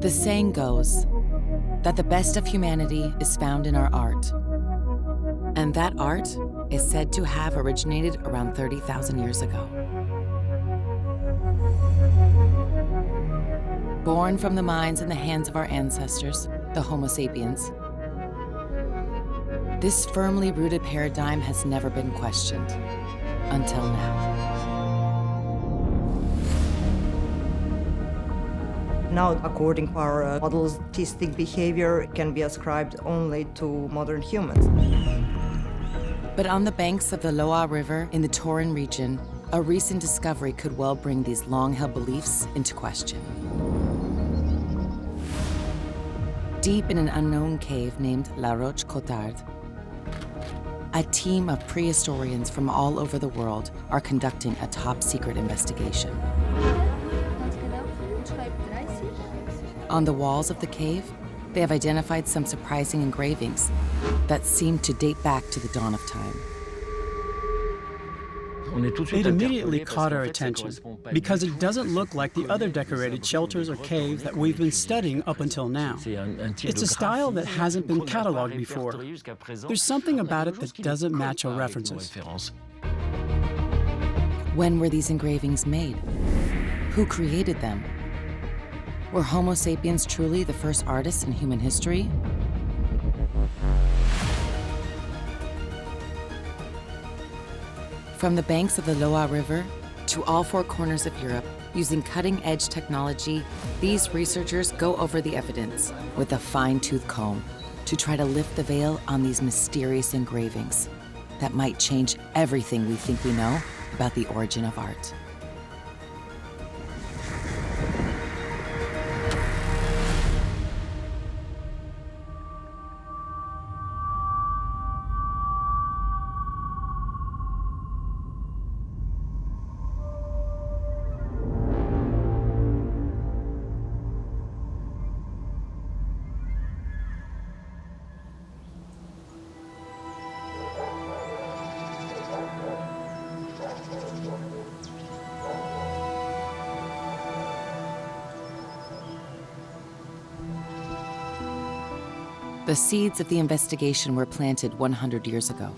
The saying goes that the best of humanity is found in our art. And that art is said to have originated around 30,000 years ago. Born from the minds and the hands of our ancestors, the Homo sapiens, this firmly rooted paradigm has never been questioned, until now. Now, according to our models, autistic behavior can be ascribed only to modern humans. But on the banks of the Loire River in the Taurin region, a recent discovery could well bring these long-held beliefs into question. Deep in an unknown cave named La Roche-Cotard, a team of prehistorians from all over the world are conducting a top-secret investigation. On the walls of the cave, they have identified some surprising engravings that seem to date back to the dawn of time. It immediately caught our attention because it doesn't look like the other decorated shelters or caves that we've been studying up until now. It's a style that hasn't been cataloged before. There's something about it that doesn't match our references. When were these engravings made? Who created them? Were Homo sapiens truly the first artists in human history? From the banks of the Loire River to all four corners of Europe, using cutting-edge technology, these researchers go over the evidence with a fine-tooth comb to try to lift the veil on these mysterious engravings that might change everything we think we know about the origin of art. The seeds of the investigation were planted 100 years ago.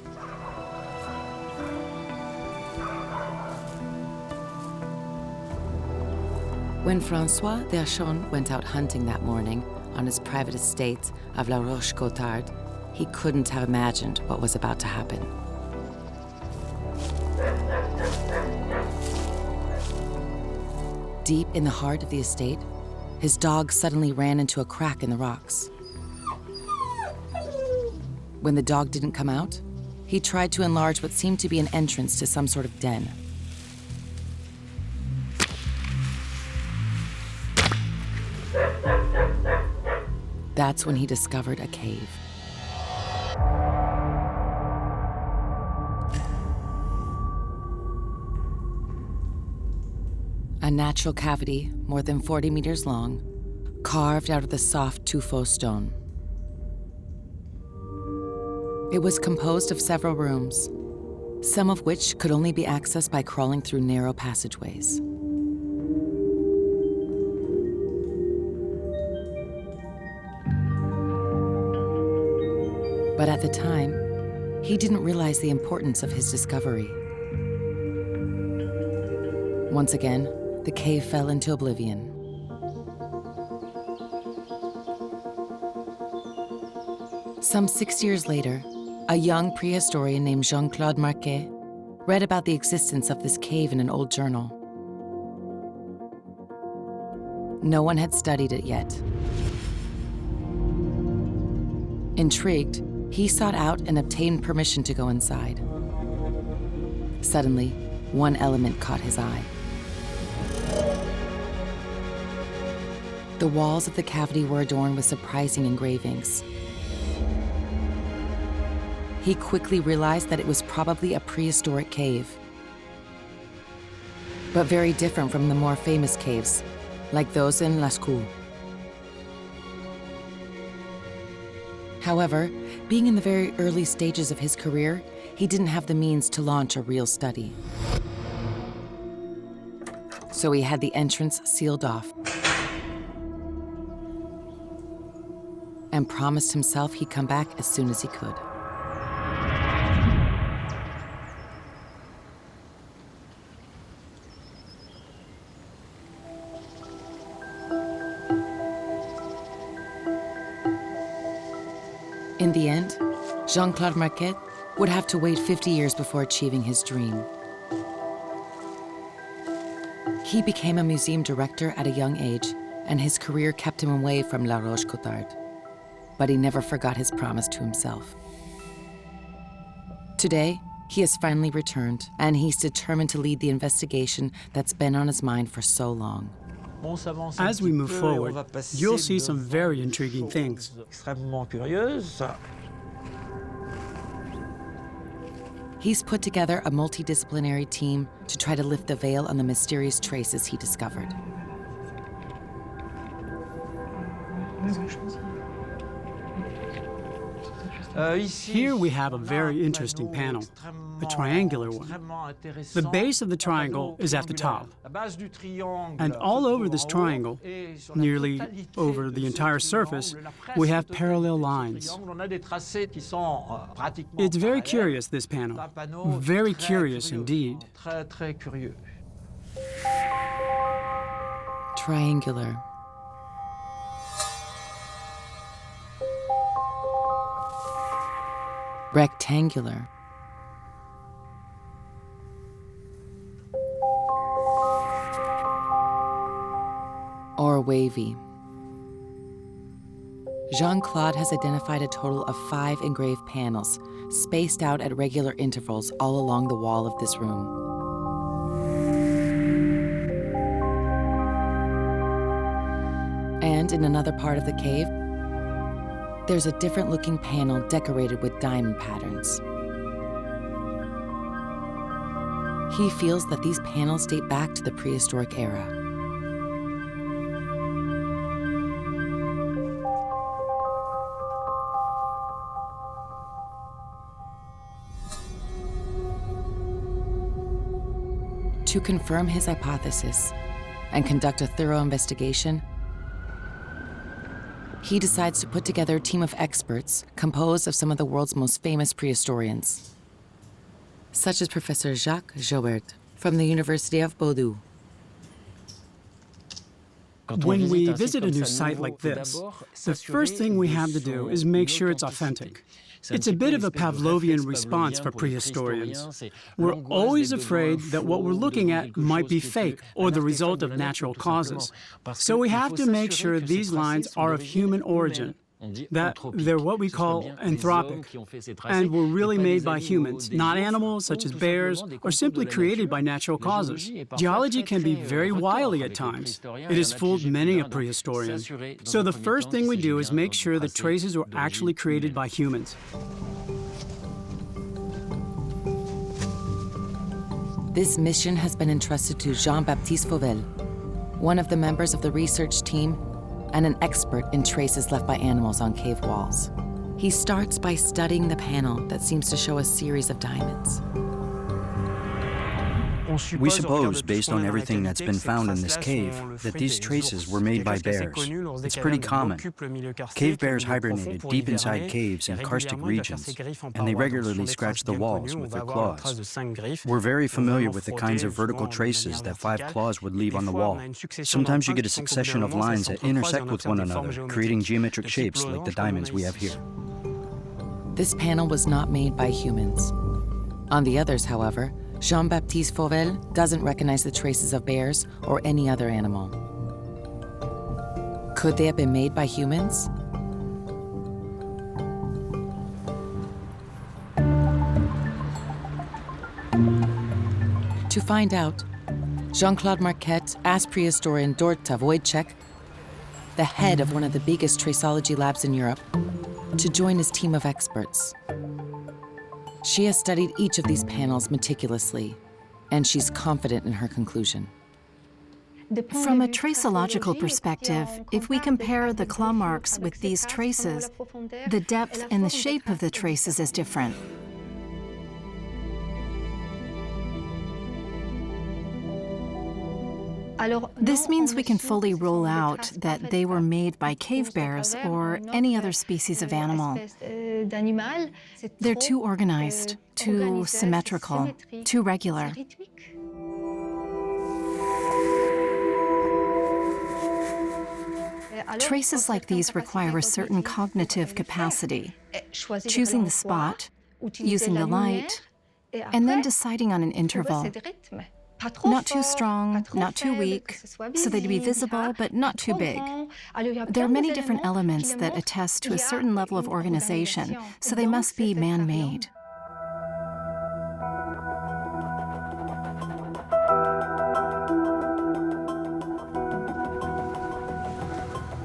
When François d'Archon went out hunting that morning on his private estate of La Roche-Cotard, he couldn't have imagined what was about to happen. Deep in the heart of the estate, his dog suddenly ran into a crack in the rocks. When the dog didn't come out, he tried to enlarge what seemed to be an entrance to some sort of den. That's when he discovered a cave. A natural cavity, more than 40 meters long, carved out of the soft tuffeau stone. It was composed of several rooms, some of which could only be accessed by crawling through narrow passageways. But at the time, he didn't realize the importance of his discovery. Once again, the cave fell into oblivion. Some 6 years later, a young prehistorian named Jean-Claude Marchand read about the existence of this cave in an old journal. No one had studied it yet. Intrigued, he sought out and obtained permission to go inside. Suddenly, one element caught his eye. The walls of the cavity were adorned with surprising engravings. He quickly realized that it was probably a prehistoric cave, but very different from the more famous caves, like those in Lascaux. However, being in the very early stages of his career, he didn't have the means to launch a real study. So he had the entrance sealed off. and promised himself he'd come back as soon as he could. In the end, Jean-Claude Marchand would have to wait 50 years before achieving his dream. He became a museum director at a young age, and his career kept him away from La Roche-Cotard. But he never forgot his promise to himself. Today, he has finally returned, and he's determined to lead the investigation that's been on his mind for so long. As we move forward, you'll see some very intriguing things. He's put together a multidisciplinary team to try to lift the veil on the mysterious traces he discovered. Here we have a very interesting panel, a triangular one. The base of the triangle is at the top. And all over this triangle, nearly over the entire surface, we have parallel lines. It's very curious, this panel. Very curious indeed. Triangular. Rectangular. Or wavy. Jean-Claude has identified a total of 5 engraved panels, spaced out at regular intervals all along the wall of this room. And in another part of the cave, there's a different-looking panel decorated with diamond patterns. He feels that these panels date back to the prehistoric era. To confirm his hypothesis and conduct a thorough investigation, he decides to put together a team of experts composed of some of the world's most famous prehistorians, such as Professor Jacques Joubert from the University of Bordeaux. When we visit a new site like this, the first thing we have to do is make sure it's authentic. It's a bit of a Pavlovian response for prehistorians. We're always afraid that what we're looking at might be fake or the result of natural causes. So we have to make sure these lines are of human origin, that they're what we call anthropic, and were really made by humans, not animals such as bears, or simply created by natural causes. Geology can be very wily at times. It has fooled many a prehistorian. So the first thing we do is make sure the traces were actually created by humans. This mission has been entrusted to Jean-Baptiste Fauvel, one of the members of the research team and an expert in traces left by animals on cave walls. He starts by studying the panel that seems to show a series of diamonds. We suppose, based on everything that's been found in this cave, that these traces were made by bears. It's pretty common. Cave bears hibernated deep inside caves in karstic regions, and they regularly scratched the walls with their claws. We're very familiar with the kinds of vertical traces that 5 claws would leave on the wall. Sometimes you get a succession of lines that intersect with one another, creating geometric shapes like the diamonds we have here. This panel was not made by humans. On the others, however, Jean-Baptiste Fauvel doesn't recognize the traces of bears or any other animal. Could they have been made by humans? To find out, Jean-Claude Marchand asked prehistorian Dorota Wojciech, the head of one of the biggest traceology labs in Europe, to join his team of experts. She has studied each of these panels meticulously, and she's confident in her conclusion. From a traceological perspective, if we compare the claw marks with these traces, the depth and the shape of the traces is different. This means we can fully rule out that they were made by cave bears or any other species of animal. They're too organized, too symmetrical, too regular. Traces like these require a certain cognitive capacity, choosing the spot, using the light, and then deciding on an interval. Not too strong, not too weak, so they'd be visible but not too big. There are many different elements that attest to a certain level of organization, so they must be man-made.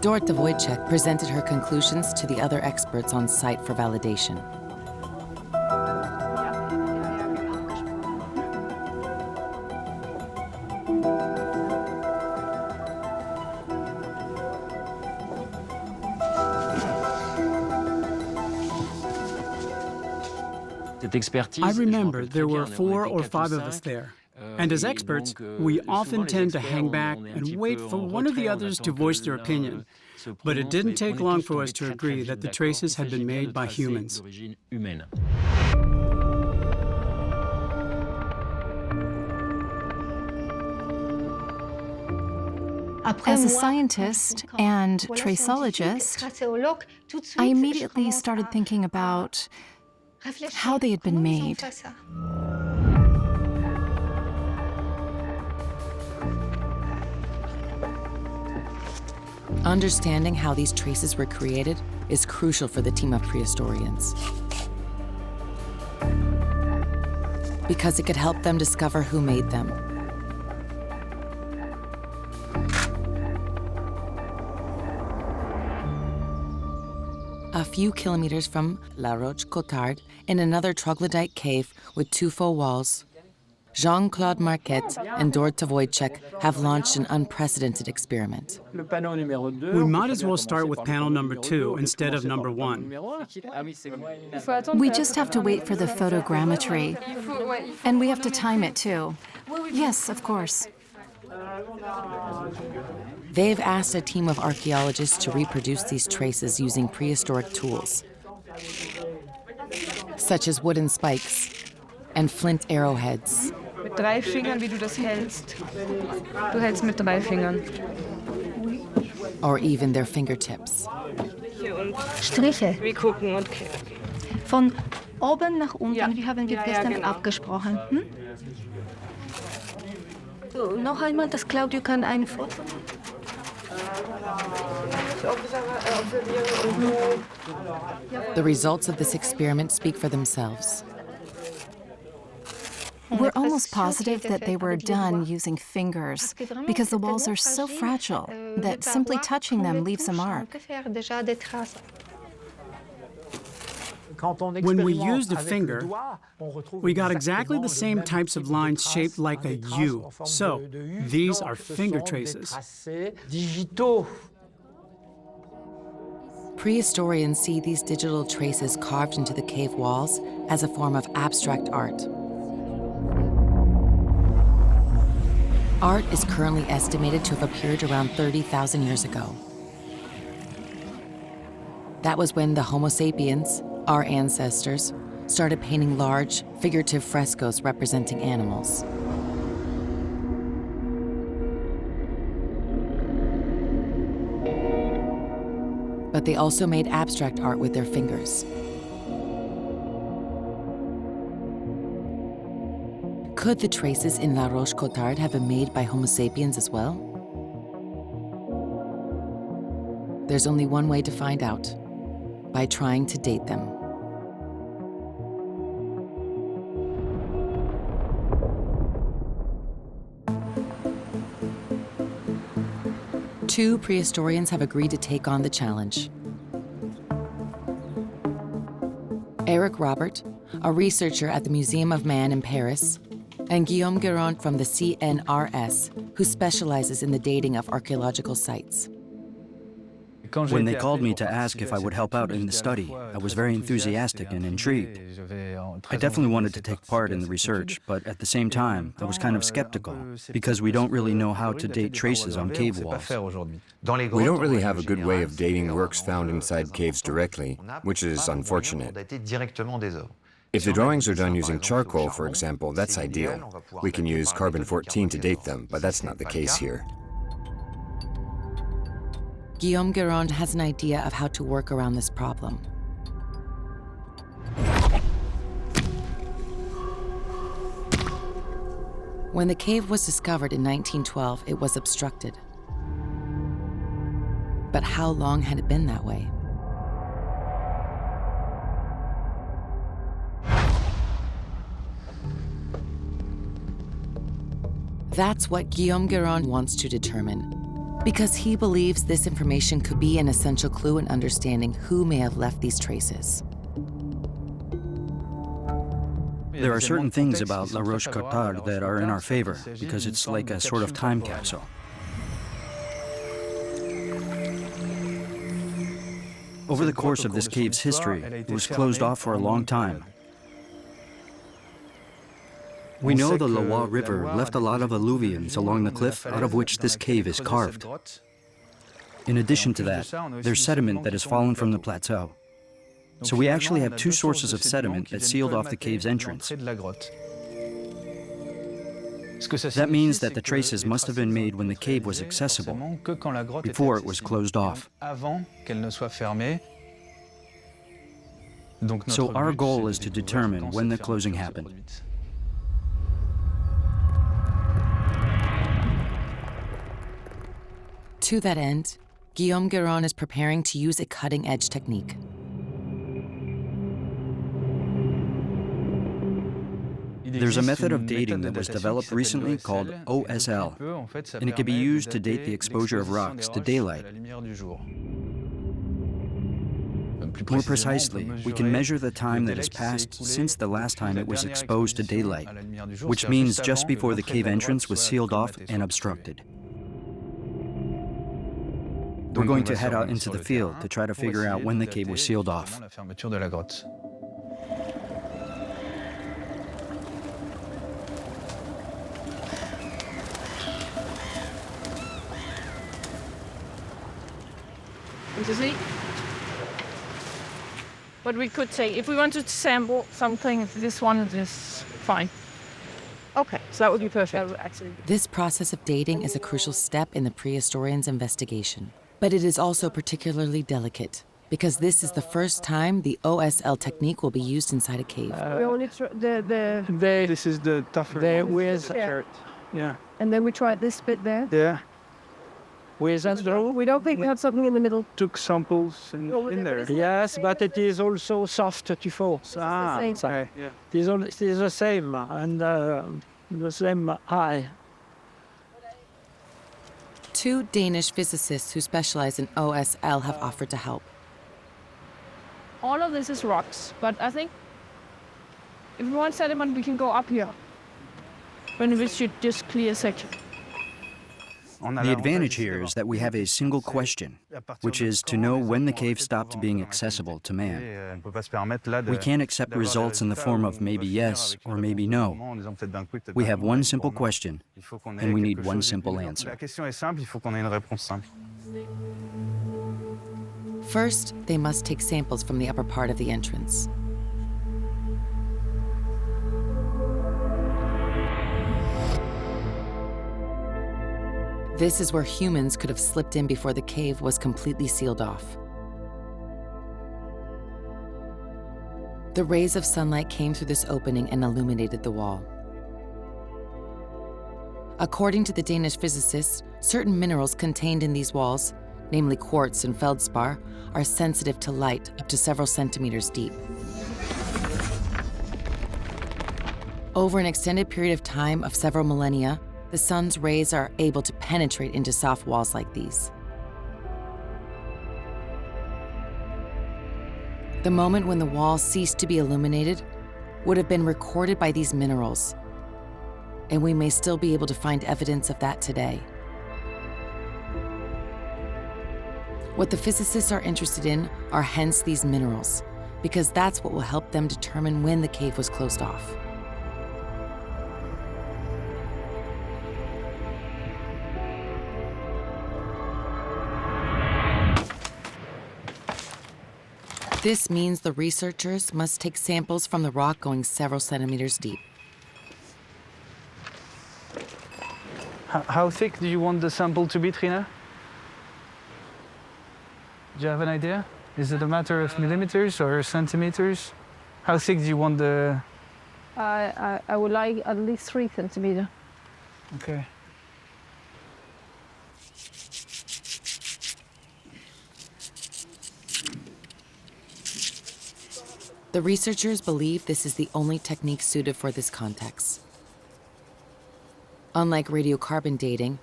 Dorte Wojcik presented her conclusions to the other experts on site for validation. I remember there were 4 or 5 of us there. And as experts, we often tend to hang back and wait for one of the others to voice their opinion. But it didn't take long for us to agree that the traces had been made by humans. As a scientist and traceologist, I immediately started thinking about how they had been made. Understanding how these traces were created is crucial for the team of prehistorians, because it could help them discover who made them. A few kilometers from La Roche-Cotard, in another troglodyte cave with 2 full walls, Jean-Claude Marquette and Dorte Wojcik have launched an unprecedented experiment. We might as well start with panel number 2 instead of number 1. We just have to wait for the photogrammetry, and we have to time it too. Yes, of course. They've asked a team of archaeologists to reproduce these traces using prehistoric tools, such as wooden spikes and flint arrowheads. Mit 3 Fingern, wie du das hältst. Du hältst mit 3 Fingern. Or even their fingertips. Striche. Wir gucken, okay. Von oben nach unten, Ja. wie haben wir Ja, gestern genau. abgesprochen. Hm? So, noch einmal, dass Claudio kann ein Foto. The results of this experiment speak for themselves. We're almost positive that they were done using fingers, because the walls are so fragile that simply touching them leaves a mark. When we used a finger, we got exactly the same types of lines shaped like a U. So, these are finger traces. Prehistorians see these digital traces carved into the cave walls as a form of abstract art. Art is currently estimated to have appeared around 30,000 years ago. That was when the Homo sapiens, our ancestors, started painting large, figurative frescoes representing animals. But they also made abstract art with their fingers. Could the traces in La Roche-Cotard have been made by Homo sapiens as well? There's only one way to find out: by trying to date them. Two prehistorians have agreed to take on the challenge. Eric Robert, a researcher at the Museum of Man in Paris, and Guillaume Guérand from the CNRS, who specializes in the dating of archaeological sites. When they called me to ask if I would help out in the study, I was very enthusiastic and intrigued. I definitely wanted to take part in the research, but at the same time, I was kind of skeptical, because we don't really know how to date traces on cave walls. We don't really have a good way of dating works found inside caves directly, which is unfortunate. If the drawings are done using charcoal, for example, that's ideal. We can use carbon-14 to date them, but that's not the case here. Guillaume Guérin has an idea of how to work around this problem. When the cave was discovered in 1912, it was obstructed. But how long had it been that way? That's what Guillaume Guérin wants to determine, because he believes this information could be an essential clue in understanding who may have left these traces. There are certain things about La Roche-Cotard that are in our favor, because it's like a sort of time capsule. Over the course of this cave's history, it was closed off for a long time. We know the Loire River left a lot of alluvions along the cliff out of which this cave is carved. In addition to that, there's sediment that has fallen from the plateau. So we actually have two sources of sediment that sealed off the cave's entrance. That means that the traces must have been made when the cave was accessible, before it was closed off. So our goal is to determine when the closing happened. To that end, Guillaume Guérin is preparing to use a cutting-edge technique. There's a method of dating that was developed recently called OSL, and it can be used to date the exposure of rocks to daylight. More precisely, we can measure the time that has passed since the last time it was exposed to daylight, which means just before the cave entrance was sealed off and obstructed. We're going to head out into the field to try to figure out when the cave was sealed off. But we could say, if we wanted to sample something, this one is fine. Okay, so that would be perfect. Actually. This process of dating is a crucial step in the prehistorian's investigation. But it is also particularly delicate, because this is the first time the OSL technique will be used inside a cave. We only This is the tougher. There, where's Yeah. and then we tried this bit there. Yeah. Where's that though? We don't think we have something in the middle. Took samples in there. Yes, but it is also soft 34. Ah, the same. Okay. Yeah. It is the same and the same high. Two Danish physicists who specialize in OSL have offered to help. All of this is rocks, but I think if we want sediment, we can go up here. When we should just clear a section. The advantage here is that we have a single question, which is to know when the cave stopped being accessible to man. We can't accept results in the form of maybe yes or maybe no. We have one simple question, and we need one simple answer. First, they must take samples from the upper part of the entrance. This is where humans could have slipped in before the cave was completely sealed off. The rays of sunlight came through this opening and illuminated the wall. According to the Danish physicists, certain minerals contained in these walls, namely quartz and feldspar, are sensitive to light up to several centimeters deep. Over an extended period of time of several millennia, the sun's rays are able to penetrate into soft walls like these. The moment when the wall ceased to be illuminated would have been recorded by these minerals, and we may still be able to find evidence of that today. What the physicists are interested in are hence these minerals, because that's what will help them determine when the cave was closed off. This means the researchers must take samples from the rock going several centimeters deep. How thick do you want the sample to be, Trina? Do you have an idea? Is it a matter of millimeters or centimeters? How thick do you want the... I would like at least 3 centimeters. Okay. The researchers believe this is the only technique suited for this context. Unlike radiocarbon dating,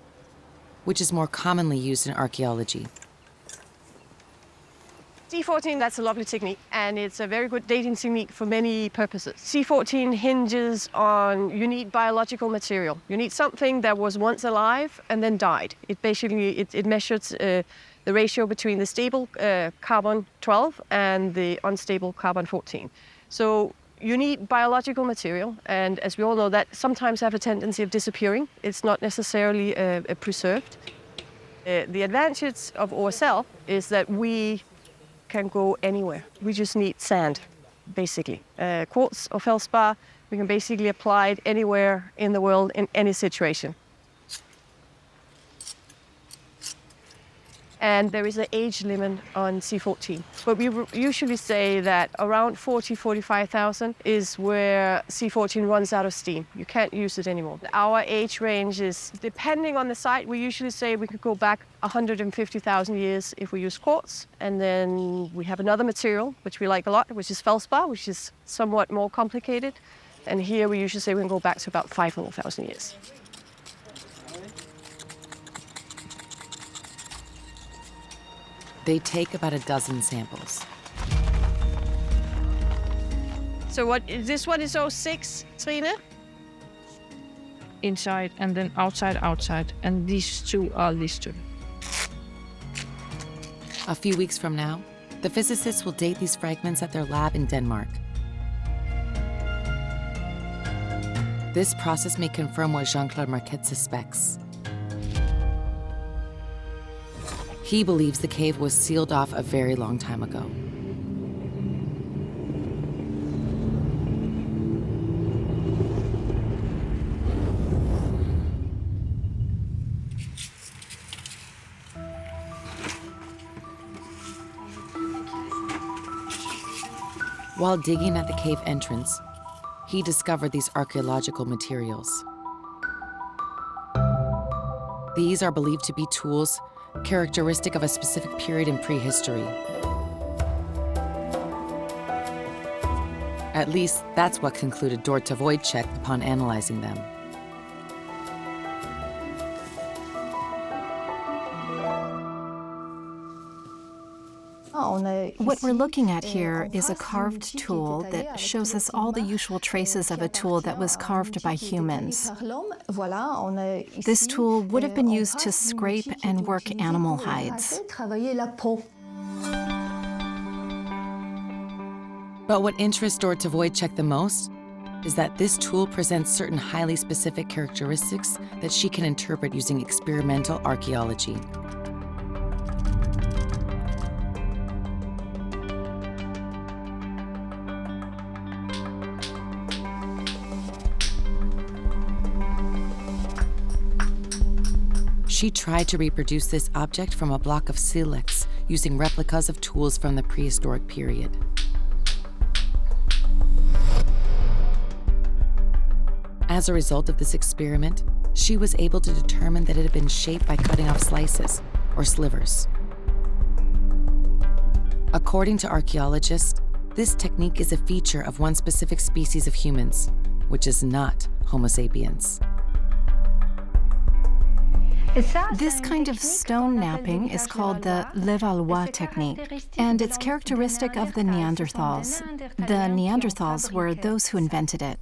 which is more commonly used in archaeology. C14, that's a lovely technique, and it's a very good dating technique for many purposes. C14 hinges on you need biological material. You need something that was once alive and then died. It basically, it measures the ratio between the stable carbon-12 and the unstable carbon-14. So you need biological material, and as we all know, that sometimes have a tendency of disappearing. It's not necessarily preserved. The advantage of ourselves is that we can go anywhere. We just need sand, basically. Quartz or feldspar, we can basically apply it anywhere in the world in any situation. And there is an age limit on C14. But we usually say that around 45,000 is where C14 runs out of steam. You can't use it anymore. Our age range is, depending on the site, we usually say we could go back 150,000 years if we use quartz. And then we have another material, which we like a lot, which is feldspar, which is somewhat more complicated. And here we usually say we can go back to about 500,000 years. They take about a dozen samples. So what, this one is 06, Trine? Inside and then outside, and these two are listed. A few weeks from now, the physicists will date these fragments at their lab in Denmark. This process may confirm what Jean-Claude Marquette suspects. He believes the cave was sealed off a very long time ago. While digging at the cave entrance, he discovered these archaeological materials. These are believed to be tools characteristic of a specific period in prehistory. At least, that's what concluded Dr. Wojciech upon analyzing them. What we're looking at here is a carved tool that shows us all the usual traces of a tool that was carved by humans. This tool would have been used to scrape and work animal hides. But what interests Dr. Wojciech the most is that this tool presents certain highly specific characteristics that she can interpret using experimental archaeology. She tried to reproduce this object from a block of silex using replicas of tools from the prehistoric period. As a result of this experiment, she was able to determine that it had been shaped by cutting off slices, or slivers. According to archaeologists, this technique is a feature of one specific species of humans, which is not Homo sapiens. This kind of stone knapping is called the Levallois technique, and it's characteristic of the Neanderthals. The Neanderthals were those who invented it.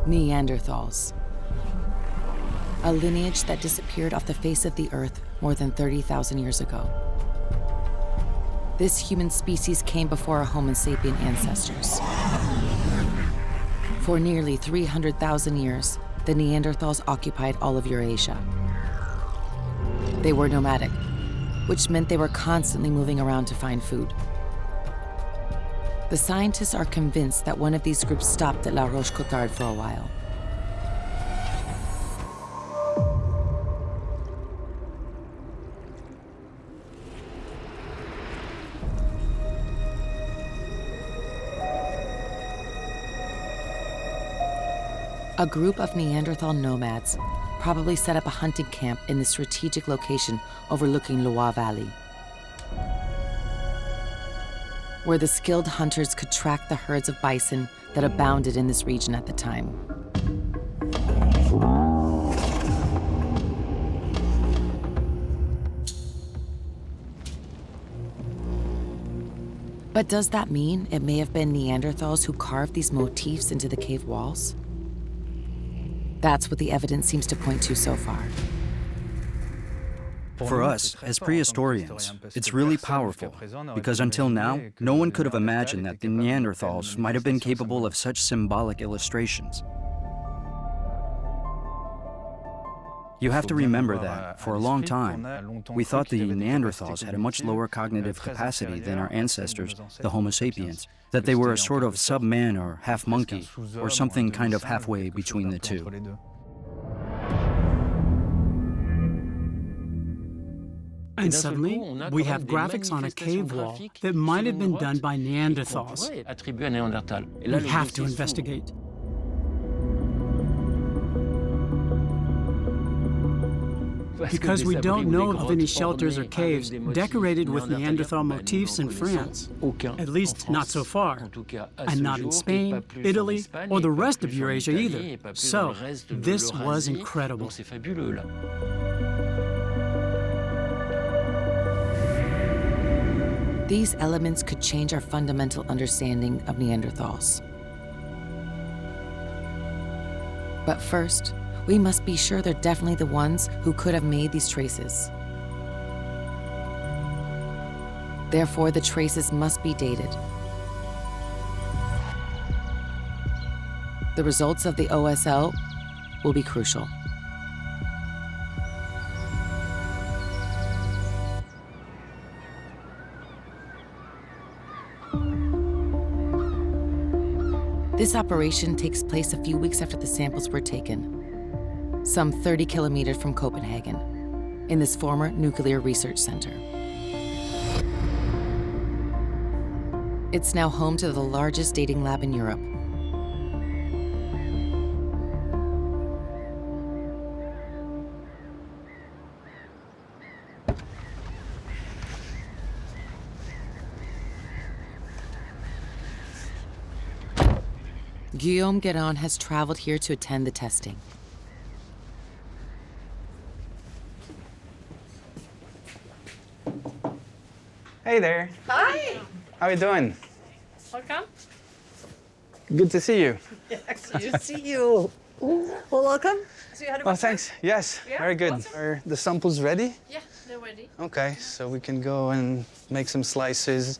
Neanderthals. a lineage that disappeared off the face of the earth more than 30,000 years ago. This human species came before our Homo sapien ancestors. For nearly 300,000 years, the Neanderthals occupied all of Eurasia. They were nomadic, which meant they were constantly moving around to find food. The scientists are convinced that one of these groups stopped at Roche-Cotard for a while. A group of Neanderthal nomads probably set up a hunting camp in this strategic location overlooking Loire Valley, where the skilled hunters could track the herds of bison that abounded in this region at the time. But does that mean it may have been Neanderthals who carved these motifs into the cave walls? That's what the evidence seems to point to so far. For us, as prehistorians, it's really powerful, because until now, no one could have imagined that the Neanderthals might have been capable of such symbolic illustrations. You have to remember that, for a long time, we thought the Neanderthals had a much lower cognitive capacity than our ancestors, the Homo sapiens, that they were a sort of sub-man or half-monkey, or something kind of halfway between the two. And suddenly, we have graphics on a cave wall that might have been done by Neanderthals. We have to investigate. Because we don't know of any shelters or caves decorated with Neanderthal motifs in France, at least not so far, and not in Spain, Italy, or the rest of Eurasia either. So, this was incredible. These elements could change our fundamental understanding of Neanderthals. But first, we must be sure they're definitely the ones who could have made these traces. Therefore, the traces must be dated. The results of the OSL will be crucial. This operation takes place a few weeks after the samples were taken, some 30 kilometers from Copenhagen, in this former nuclear research center. It's now home to the largest dating lab in Europe. Guillaume Guérin has traveled here to attend the testing. Hey there. Hi. How are you doing? Welcome. Good to see you. Yes, good to see you. Well, welcome. So you had a Well, thanks. Yes, yeah, very good. awesome. Are the samples ready? Yeah, they're ready. Okay, so we can go and make some slices,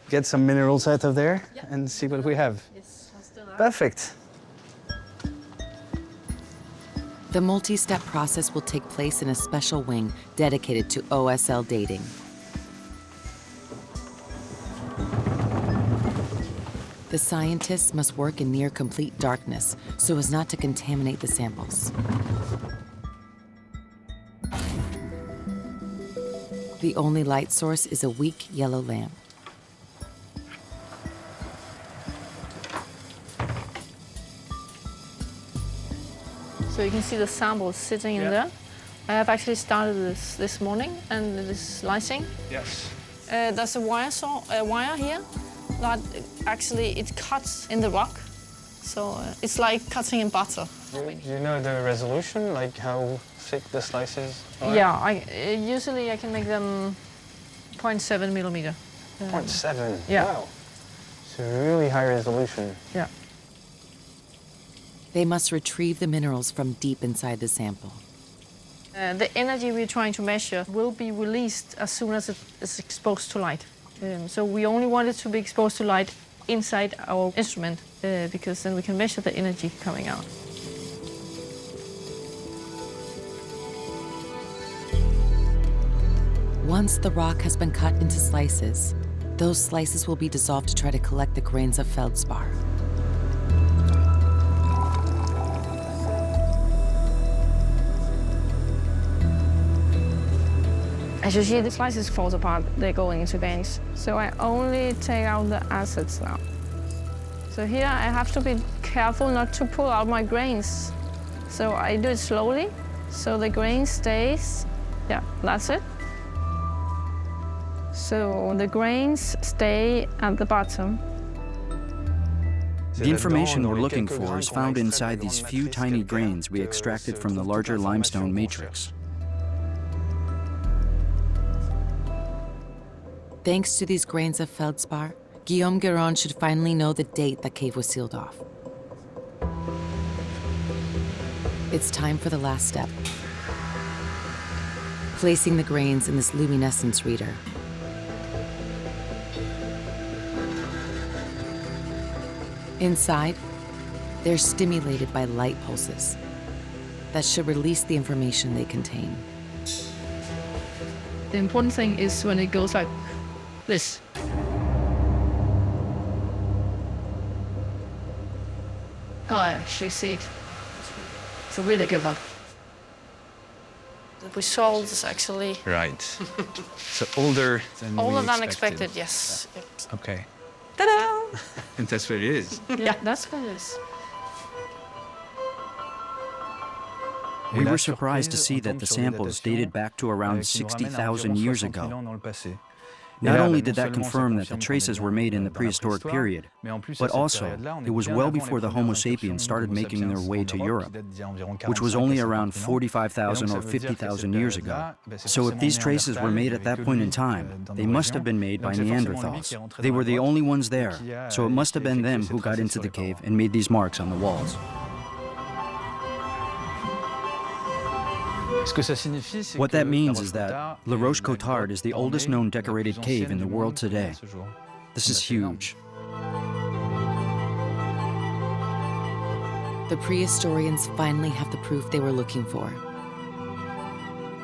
get some minerals out of there, Yeah. and see what we have. Yes, let's do that. Perfect. The multi-step process will take place in a special wing dedicated to OSL dating. The scientists must work in near complete darkness so as not to contaminate the samples. The only light source is a weak yellow lamp. So you can see the samples sitting in there. I have actually started this morning, and it is slicing. Yes. There's a wire here that actually it cuts in the rock. So it's like cutting in butter. Do you know the resolution, like how thick the slices are? Yeah, usually I can make them 0.7 millimeter. 0.7? Yeah. Wow. So really high resolution. Yeah. They must retrieve the minerals from deep inside the sample. The energy we're trying to measure will be released as soon as it is exposed to light. So we only want it to be exposed to light inside our instrument, because then we can measure the energy coming out. Once the rock has been cut into slices, those slices will be dissolved to try to collect the grains of feldspar. As you see, the slices fall apart, they're going into veins. So I only take out the acids now. So here I have to be careful not to pull out my grains. So I do it slowly, so the grain stays. Yeah, that's it. So the grains stay at the bottom. The information we're looking for is found inside these few tiny grains we extracted from the larger limestone matrix. Thanks to these grains of feldspar, Guillaume Guérin should finally know the date the cave was sealed off. It's time for the last step. Placing the grains in this luminescence reader. Inside, they're stimulated by light pulses that should release the information they contain. The important thing is when it goes like this. Oh, I actually see it. It's a really good one. The result is actually... Right. So older than expected, yes. Yeah. Okay. Ta-da! And that's what it is. Yeah, that's what it is. We were surprised to see that the samples dated back to around 60,000 years ago. Not only did that confirm that the traces were made in the prehistoric period, but also it was well before the Homo sapiens started making their way to Europe, which was only around 45,000 or 50,000 years ago. So if these traces were made at that point in time, they must have been made by Neanderthals. They were the only ones there, so it must have been them who got into the cave and made these marks on the walls. What that means is that Le Roche-Cotard is the oldest known decorated cave in the world today. This is huge. The prehistorians finally have the proof they were looking for.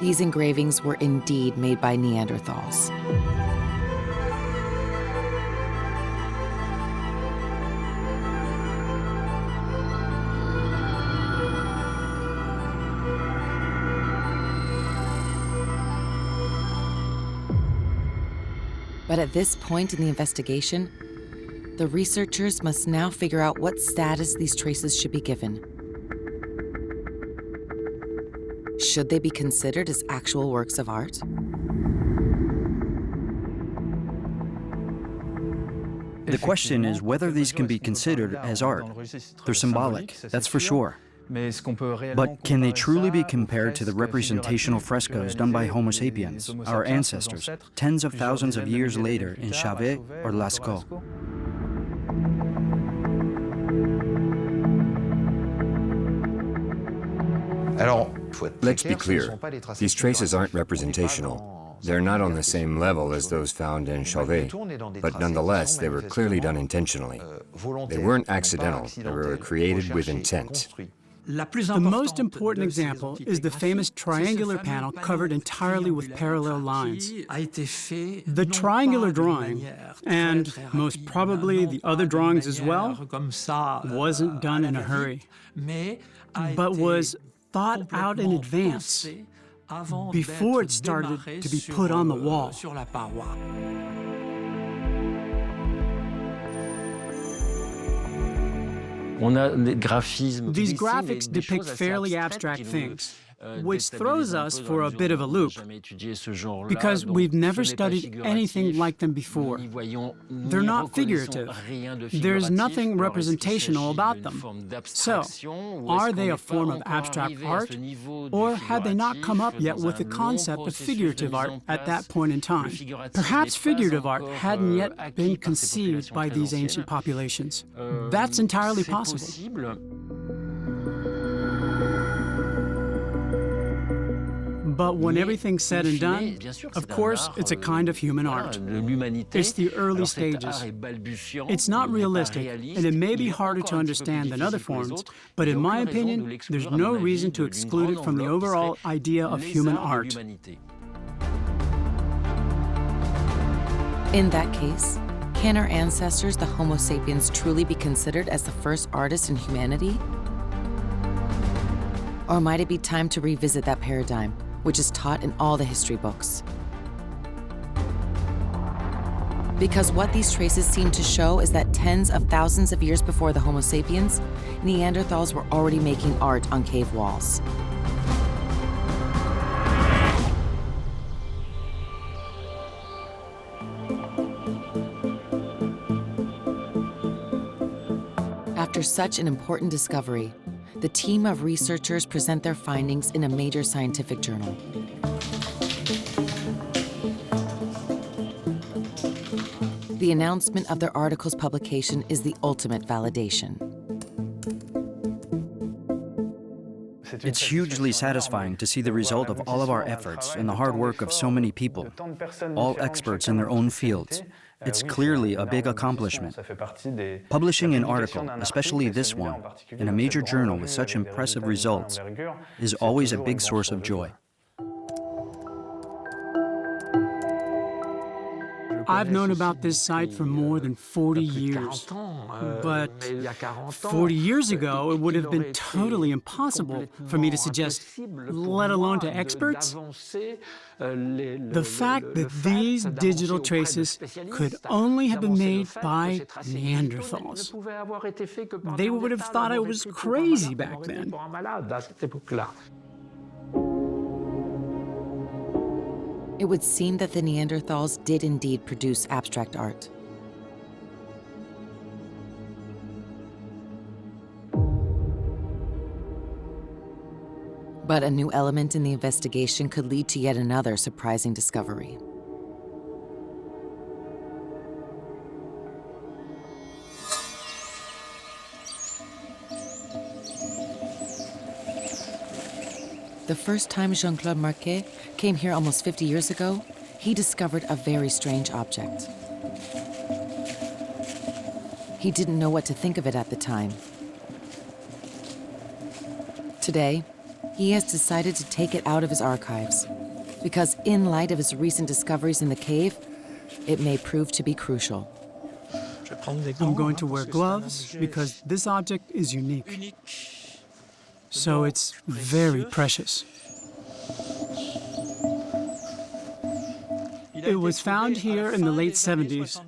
These engravings were indeed made by Neanderthals. But at this point in the investigation, the researchers must now figure out what status these traces should be given. Should they be considered as actual works of art? The question is whether these can be considered as art. They're symbolic, that's for sure. But can they truly be compared to the representational frescoes done by Homo sapiens, our ancestors, tens of thousands of years later in Chauvet or Lascaux? Let's be clear, these traces aren't representational. They're not on the same level as those found in Chauvet, but nonetheless, they were clearly done intentionally. They weren't accidental, they were created with intent. The most important example is the famous triangular panel covered entirely with parallel lines. The triangular drawing, and most probably the other drawings as well, wasn't done in a hurry, but was thought out in advance before it started to be put on the wall. These graphics depict fairly abstract things, which throws us for a bit of a loop, because we've never studied anything like them before. They're not figurative. There's nothing representational about them. So, are they a form of abstract art, or had they not come up yet with the concept of figurative art at that point in time? Perhaps figurative art hadn't yet been conceived by these ancient populations. That's entirely possible. But when everything's said and done, of course, it's a kind of human art. It's the early stages. It's not realistic, and it may be harder to understand than other forms, but in my opinion, there's no reason to exclude it from the overall idea of human art. In that case, can our ancestors, the Homo sapiens, truly be considered as the first artists in humanity? Or might it be time to revisit that paradigm, which is taught in all the history books? Because what these traces seem to show is that tens of thousands of years before the Homo sapiens, Neanderthals were already making art on cave walls. After such an important discovery, the team of researchers present their findings in a major scientific journal. The announcement of their article's publication is the ultimate validation. It's hugely satisfying to see the result of all of our efforts and the hard work of so many people, all experts in their own fields. It's clearly a big accomplishment. Publishing an article, especially this one, in a major journal with such impressive results is always a big source of joy. I've known about this site for more than 40 years. But 40 years ago, it would have been totally impossible for me to suggest, let alone to experts. The fact that these digital traces could only have been made by Neanderthals. They would have thought I was crazy back then. It would seem that the Neanderthals did indeed produce abstract art. But a new element in the investigation could lead to yet another surprising discovery. The first time Jean-Claude Marchand came here almost 50 years ago, he discovered a very strange object. He didn't know what to think of it at the time. Today, he has decided to take it out of his archives, because in light of his recent discoveries in the cave, it may prove to be crucial. I'm going to wear gloves because this object is unique. So it's very precious. It was found here in the late 70s,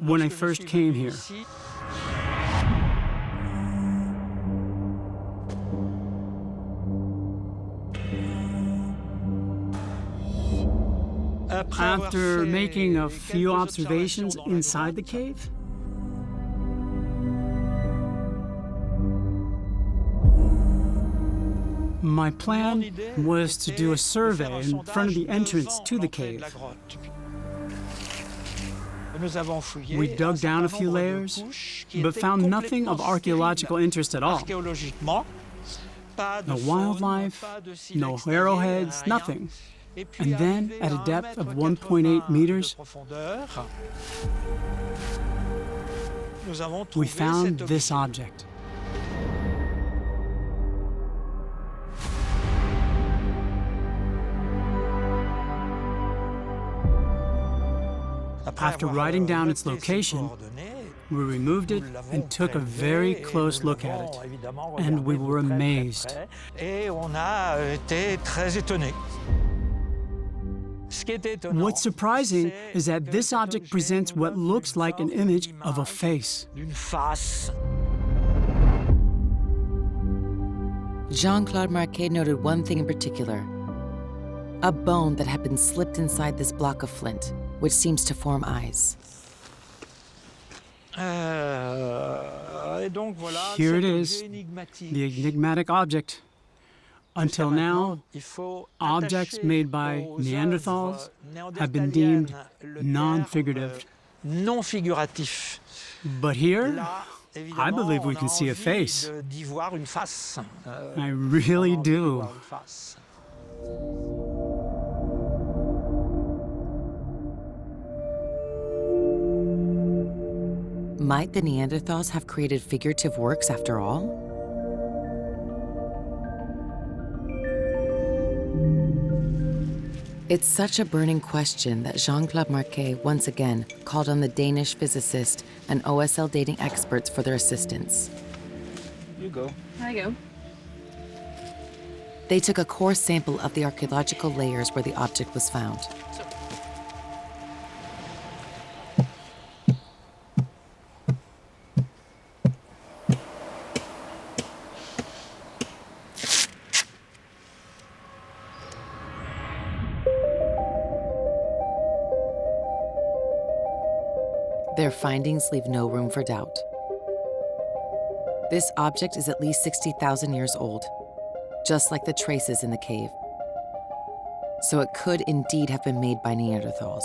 when I first came here. After making a few observations inside the cave, my plan was to do a survey in front of the entrance to the cave. We dug down a few layers, but found nothing of archaeological interest at all. No wildlife, no arrowheads, nothing. And then, at a depth of 1.8 meters, we found this object. After writing down its location, we removed it and took a very close look at it, and we were amazed. What's surprising is that this object presents what looks like an image of a face. Jean-Claude Marchand noted one thing in particular: a bone that had been slipped inside this block of flint, which seems to form eyes. Here it is, the enigmatic object. Until now, objects made by Neanderthals have been deemed non-figurative. But here, I believe we can see a face. I really do. Might the Neanderthals have created figurative works after all? It's such a burning question that Jean-Claude Marquet once again called on the Danish physicist and OSL dating experts for their assistance. You go. I go. They took a core sample of the archaeological layers where the object was found. Their findings leave no room for doubt. This object is at least 60,000 years old, just like the traces in the cave. So it could indeed have been made by Neanderthals.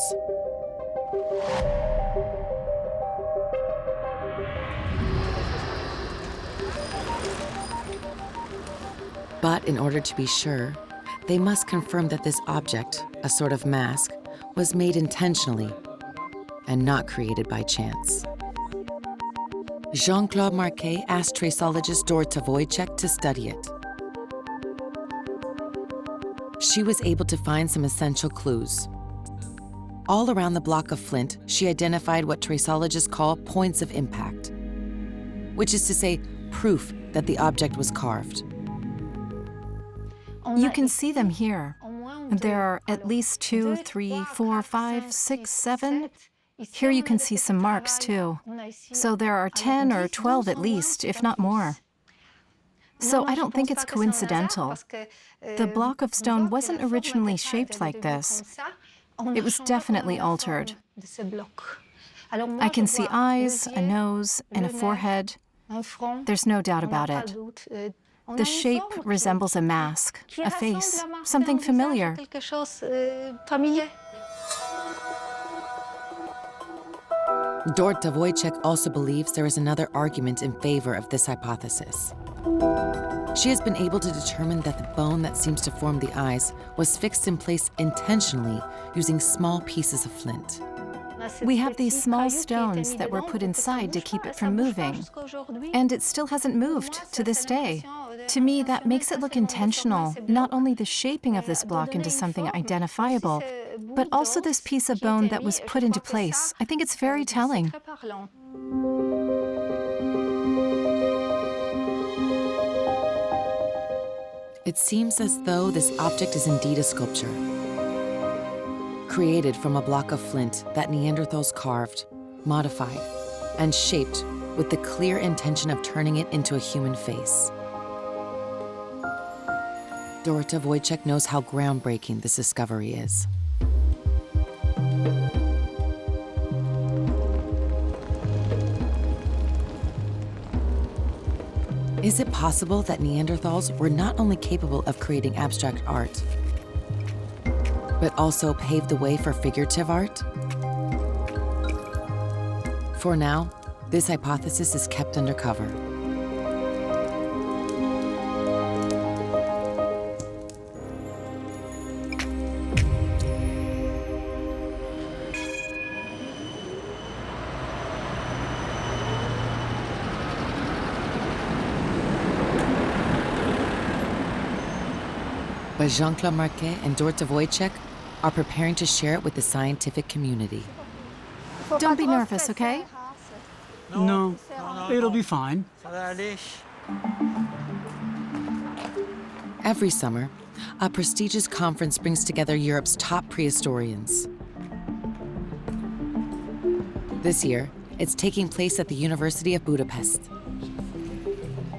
But in order to be sure, they must confirm that this object, a sort of mask, was made intentionally and not created by chance. Jean-Claude Marquet asked traceologist Dorota Wojciech to study it. She was able to find some essential clues. All around the block of flint, she identified what traceologists call points of impact, which is to say, proof that the object was carved. You can see them here. There are at least 2, 3, 4, 5, 6, 7. Here you can see some marks too. So there are 10 or 12 at least, if not more. So I don't think it's coincidental. The block of stone wasn't originally shaped like this. It was definitely altered. I can see eyes, a nose, and a forehead. There's no doubt about it. The shape resembles a mask, a face, something familiar. Dorota Wojciech also believes there is another argument in favor of this hypothesis. She has been able to determine that the bone that seems to form the eyes was fixed in place intentionally using small pieces of flint. We have these small stones that were put inside to keep it from moving, and it still hasn't moved to this day. To me, that makes it look intentional, not only the shaping of this block into something identifiable, but also this piece of bone that was put into place. I think it's very telling. It seems as though this object is indeed a sculpture, created from a block of flint that Neanderthals carved, modified, and shaped with the clear intention of turning it into a human face. Dorota Wojciech knows how groundbreaking this discovery is. Is it possible that Neanderthals were not only capable of creating abstract art, but also paved the way for figurative art? For now, this hypothesis is kept under cover. But Jean-Claude Marquet and Dorota Wojciech are preparing to share it with the scientific community. Don't be nervous, okay? No, it'll be fine. Every summer, a prestigious conference brings together Europe's top prehistorians. This year, it's taking place at the University of Budapest.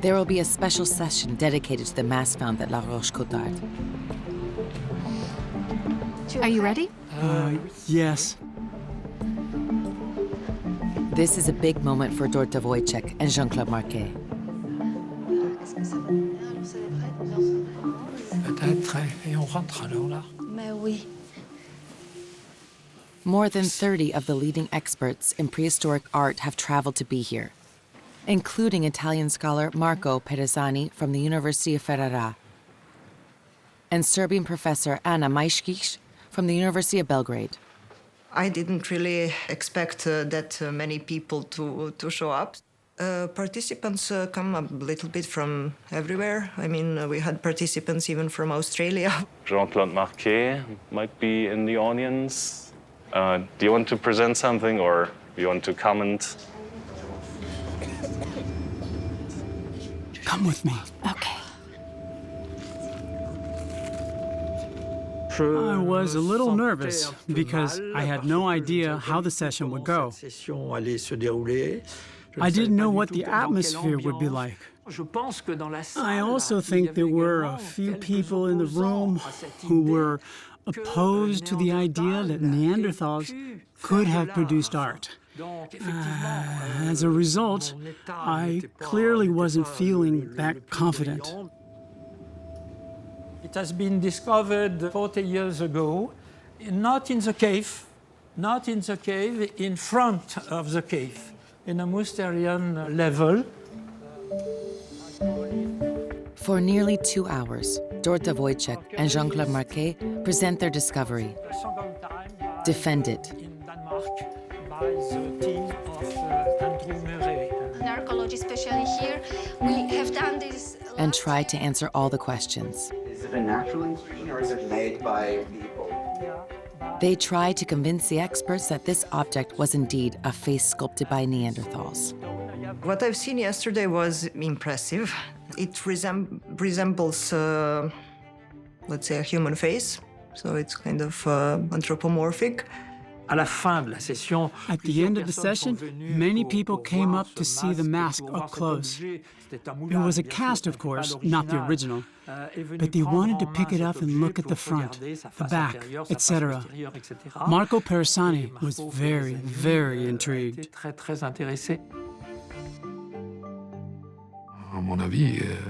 There will be a special session dedicated to the mass found at La Roche-Cotard. Are you ready? Yes. This is a big moment for Dorota Wojciech and Jean-Claude Marquet. More than 30 of the leading experts in prehistoric art have traveled to be here, including Italian scholar Marco Peresani from the University of Ferrara. and Serbian professor Ana Majskić from the University of Belgrade. I didn't really expect that many people to show up. Participants come a little bit from everywhere. I mean, we had participants even from Australia. Jean-Claude Marquet might be in the audience. Do you want to present something or do you want to comment? Come with me. Okay. I was a little nervous because I had no idea how the session would go. I didn't know what the atmosphere would be like. I also think there were a few people in the room who were opposed to the idea that Neanderthals could have produced art. As a result, I clearly wasn't feeling that confident. It has been discovered 40 years ago, not in the cave, in front of the cave, in a Mousterian level. For nearly 2 hours, Dorota Wojciech and Jean-Claude Marquet present their discovery, defend it, In archaeology, especially here, we have done this. and try to answer all the questions. Is it a natural intrusion or is it made by people? They try to convince the experts that this object was indeed a face sculpted by Neanderthals. What I've seen yesterday was impressive. It resembles, let's say, a human face, so it's kind of anthropomorphic. At the end of the session, many people came up to see the mask up close. It was a cast, of course, not the original, but they wanted to pick it up and look at the front, the back, etc. Marco Perisani was very, very intrigued.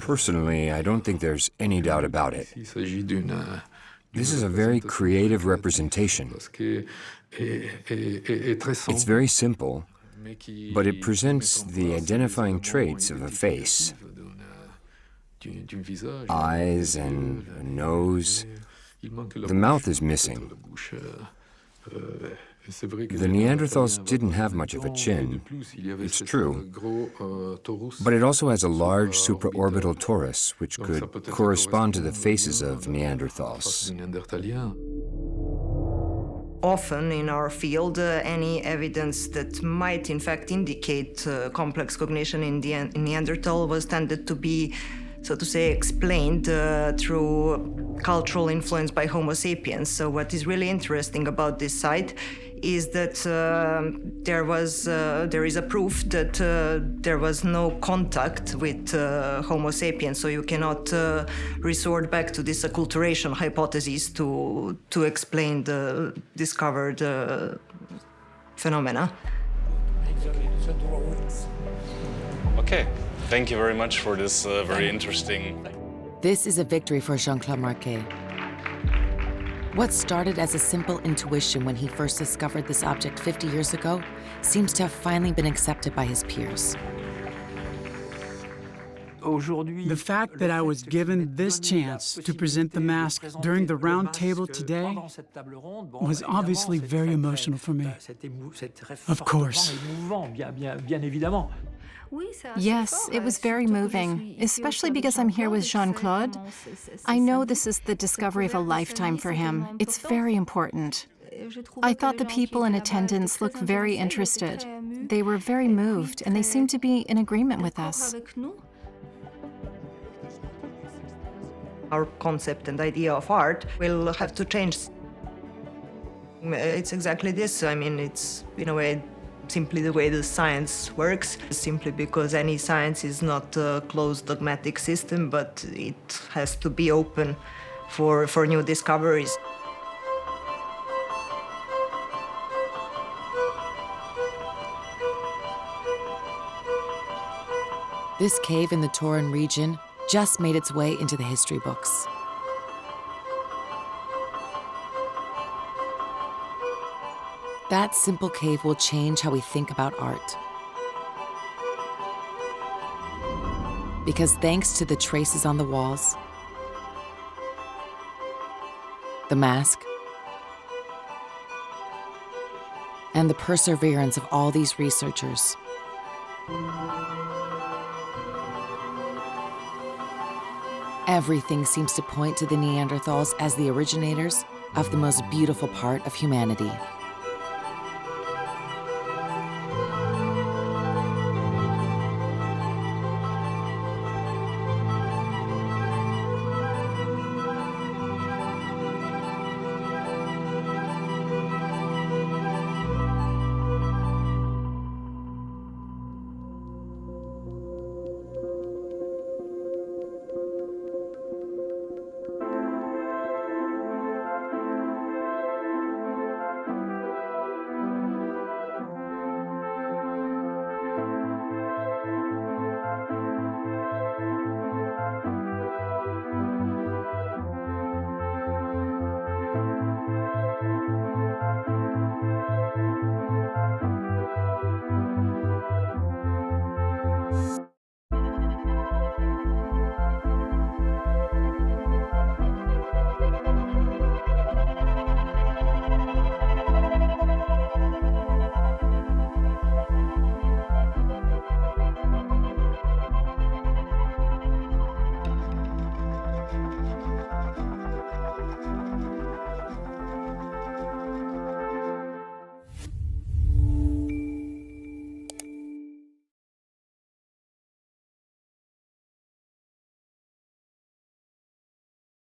Personally, I don't think there's any doubt about it. This is a very creative representation. It's very simple, but it presents the identifying traits of a face. Eyes and a nose. The mouth is missing. The Neanderthals didn't have much of a chin, it's true, but it also has a large supraorbital torus, which could correspond to the faces of Neanderthals. Often in our field, any evidence that might in fact indicate complex cognition in Neanderthal was tended to be, so to say, explained through cultural influence by Homo sapiens. So what is really interesting about this site is that there is a proof that there was no contact with Homo sapiens, so you cannot resort back to this acculturation hypothesis to explain the discovered phenomena. Okay, thank you very much for this very interesting. This is a victory for Jean-Claude Marquet. What started as a simple intuition when he first discovered this object 50 years ago seems to have finally been accepted by his peers. The fact that I was given this chance to present the mask during the round table today was obviously very emotional for me. Of course. Yes, it was very moving, especially because I'm here with Jean-Claude. I know this is the discovery of a lifetime for him. It's very important. I thought the people in attendance looked very interested. They were very moved, and they seemed to be in agreement with us. Our concept and idea of art will have to change. It's exactly this. I mean, it's, in a way, simply the way the science works, simply because any science is not a closed dogmatic system, but it has to be open for new discoveries. This cave in the Tauran region just made its way into the history books. That simple cave will change how we think about art. Because thanks to the traces on the walls, the mask, and the perseverance of all these researchers. Everything seems to point to the Neanderthals as the originators of the most beautiful part of humanity.